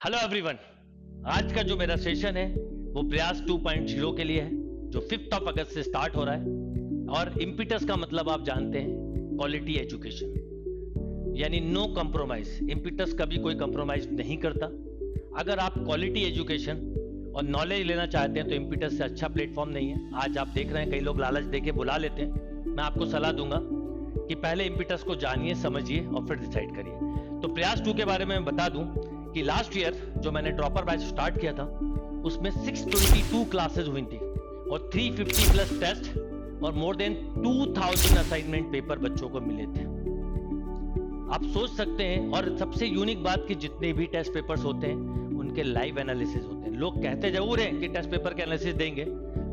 Hello everyone. आज का जो मेरा सेशन है वो प्रयास 2.0 के लिए है, जो 5 अगस्त से स्टार्ट हो रहा है। और इम्पिटस का मतलब आप जानते हैं, क्वालिटी एजुकेशन, यानी नो कंप्रोमाइज। इम्पिटस कभी कोई कंप्रोमाइज नहीं करता। अगर आप क्वालिटी एजुकेशन और नॉलेज लेना चाहते हैं तो इम्पिटस से अच्छा प्लेटफॉर्म नहीं है। आज आप देख रहे हैं कई लोग लालच देके बुला लेते हैं। मैं आपको सलाह दूंगा कि पहले इम्पिटस को जानिए, समझिए और फिर डिसाइड करिए। तो प्रयास 2 के बारे में मैं बता दूं कि लास्ट ईयर जो मैंने ड्रॉपर बैच स्टार्ट किया था उसमें 622 क्लासेस हुई थी और 350 प्लस टेस्ट और मोर देन 2000 असाइनमेंट पेपर बच्चों को मिले थे। आप सोच सकते हैं। और सबसे यूनिक बात कि जितने भी टेस्ट पेपर्स होते हैं उनके लाइव एनालिसिस होते हैं। लोग कहते जरूर हैं कि टेस्ट पेपर के एनालिसिस देंगे,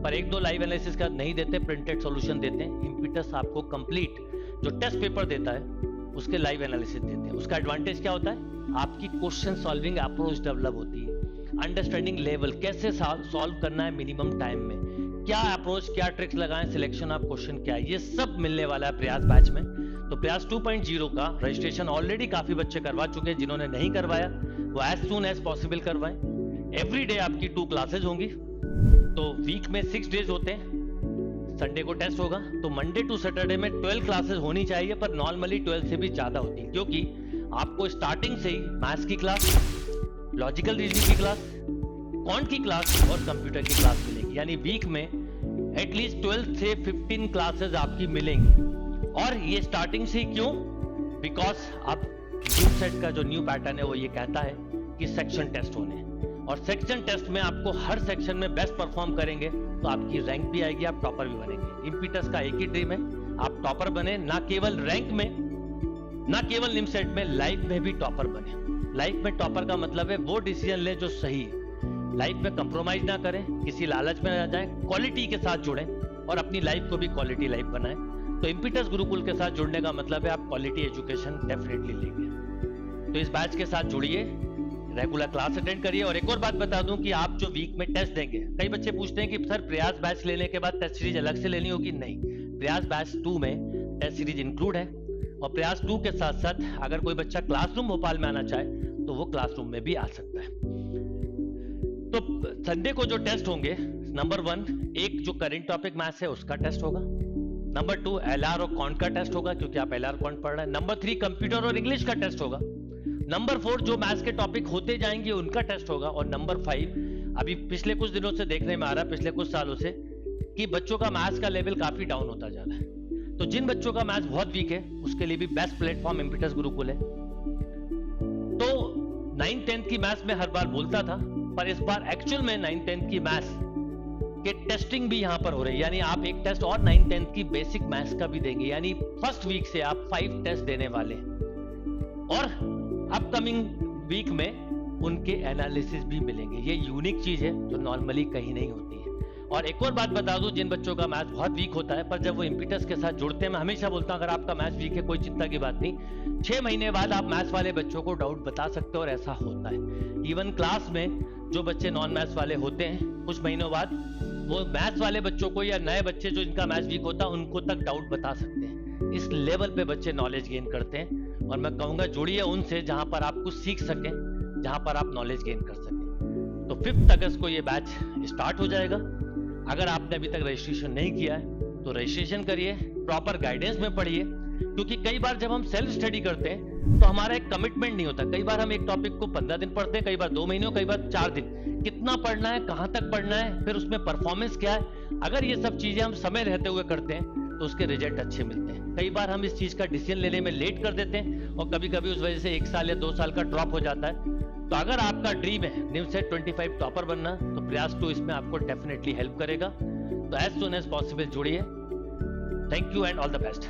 पर एक दो लाइव एनालिसिस का नहीं देते, प्रिंटेड सॉल्यूशन देते हैं। इम्पिटस आपको कंप्लीट जो टेस्ट पेपर देता है उसके लाइव एनालिसिस देते हैं। उसका एडवांटेज क्या होता है? आपकी क्वेश्चन सॉल्विंग अप्रोच डेवलप होती है, अंडरस्टैंडिंग लेवल, कैसे सॉल्व करना है मिनिमम टाइम में, क्या अप्रोच, क्या ट्रिक्स लगाएं, सिलेक्शन ऑफ क्वेश्चन क्या है, ये सब मिलने वाला है प्रयास बैच में। तो प्रयास 2.0 का रजिस्ट्रेशन ऑलरेडी काफी बच्चे करवा चुके हैं। जिन्होंने नहीं करवाया वो एज सून एज पॉसिबल करवाएं। एवरी डे आपकी 2 क्लासेज होंगी। तो वीक में 6 डेज होते हैं। संडे को टेस्ट होगा, तो मंडे टू सैटरडे में 12 क्लासेस होनी चाहिए, पर नॉर्मली 12 से भी ज्यादा होती है, क्योंकि आपको स्टार्टिंग से ही मैथ्स की क्लास, लॉजिकल रीजनिंग की क्लास, क्वांट की क्लास और कंप्यूटर की क्लास मिलेगी। यानी वीक में एटलीस्ट 12 से 15 क्लासेस आपकी मिलेंगी। और ये स्टार्टिंग से ही क्यों? बिकॉज आप न्यू सेट का जो न्यू पैटर्न है वो ये कहता है कि सेक्शन टेस्ट होने हैं, और सेक्शन टेस्ट में आपको हर सेक्शन में बेस्ट परफॉर्म करेंगे तो आपकी रैंक भी आएगी, आप टॉपर भी बनेंगे। इम्पिटस का एक ही ड्रीम है, आप टॉपर बने, ना केवल रैंक में, ना केवल निमसेट में, लाइफ में भी टॉपर बने। लाइफ में टॉपर का मतलब है वो डिसीजन ले जो सही है। लाइफ में कंप्रोमाइज ना करें, किसी लालच में ना जाएं, क्वालिटी के साथ जुड़ें और अपनी लाइफ को भी क्वालिटी लाइफ बनाएं। तो इम्पिटस गुरुकुल के साथ जुड़ने का मतलब है आप क्वालिटी एजुकेशन डेफिनेटली लेंगे। तो इस बैच के साथ जुड़िए, रेगुलर क्लास अटेंड करिए। और एक और बात बता दूं कि आप जो वीक में टेस्ट देंगे, कई बच्चे पूछते हैं कि सर प्रयास बैच लेने के बाद टेस्ट सीरीज अलग से लेनी होगी। नहीं, प्रयास बैच 2 में टेस्ट सीरीज इंक्लूड है। और प्रयास 2 के साथ साथ अगर कोई बच्चा क्लासरूम भोपाल में आना चाहे तो वो क्लासरूम में भी आ सकता है। तो संडे को जो टेस्ट होंगे, नंबर 1 एक जो करेंट टॉपिक मैथ्स है उसका टेस्ट होगा। नंबर 2 एलआर और क्वांट का टेस्ट होगा, क्योंकि आप एलआर क्वांट पढ़ रहे हैं। नंबर 3 कंप्यूटर और इंग्लिश का टेस्ट होगा। नंबर 4 जो मैथ्स के टॉपिक होते जाएंगे उनका टेस्ट होगा। और नंबर 5 अभी पिछले कुछ दिनों से देखने में आ रहा है, पिछले कुछ सालों से, कि बच्चों का मैथ्स का लेवल काफी डाउन होता जा रहा है। तो जिन बच्चों का मैथ्स बहुत वीक है उसके लिए भी बेस्ट प्लेटफॉर्म इम्पिटस गुरुकुल है। तो 9th 10th की मैथ्स में हर बार बोलता था, पर इस बार एक्चुअल में 9th 10th की मैथ्स के टेस्टिंग भी यहां पर हो रही है। यानी आप एक टेस्ट और 9th 10th की बेसिक मैथ्स का भी देंगे। यानी फर्स्ट वीक से आप 5 टेस्ट देने वाले हैं और अपकमिंग वीक में उनके एनालिसिस भी मिलेंगे। ये यूनिक चीज है जो नॉर्मली कहीं नहीं होती है। और एक और बात बता दूं, जिन बच्चों का मैथ्स बहुत वीक होता है, पर जब वो इम्पिटस के साथ जुड़ते हैं, मैं हमेशा बोलता हूं अगर आपका मैथ्स वीक है कोई चिंता की बात नहीं, 6 महीने बाद आप मैथ्स वाले बच्चों को डाउट बता सकते हो, और ऐसा होता है। इवन क्लास में जो बच्चे नॉन मैथ्स वाले होते हैं, कुछ महीनों बाद वो मैथ्स वाले बच्चों को या नए बच्चे जो इनका मैथ्स वीक होता है उनको तक डाउट बता सकते हैं। इस लेवल पे बच्चे नॉलेज गेन करते हैं। और मैं कहूंगा जुड़िए उनसे जहां पर आप कुछ सीख सकें, जहां पर आप नॉलेज गेन कर सकें। तो 5 अगस्त को ये बैच स्टार्ट हो जाएगा। अगर आपने अभी तक रजिस्ट्रेशन नहीं किया है तो रजिस्ट्रेशन करिए, प्रॉपर गाइडेंस में पढ़िए, क्योंकि कई बार जब हम सेल्फ स्टडी करते हैं तो हमारा एक कमिटमेंट नहीं होता। कई बार हम एक टॉपिक को 15 दिन पढ़ते हैं, कई बार 2 महीने, कई बार 4 दिन। कितना पढ़ना है, कहां तक पढ़ना है, फिर उसमें परफॉर्मेंस क्या है, अगर ये सब चीजें हम समय रहते हुए करते हैं तो उसके रिजल्ट अच्छे मिलते हैं। कई बार हम इस चीज का डिसीजन लेने में लेट कर देते हैं और कभी कभी उस वजह से 1 साल या 2 साल का ड्रॉप हो जाता है। तो अगर आपका ड्रीम है निमसेट 25 टॉपर बनना, तो प्रयास 2 इसमें आपको डेफिनेटली हेल्प करेगा। तो एज सून एज पॉसिबल जुड़िए। Thank you and all the best.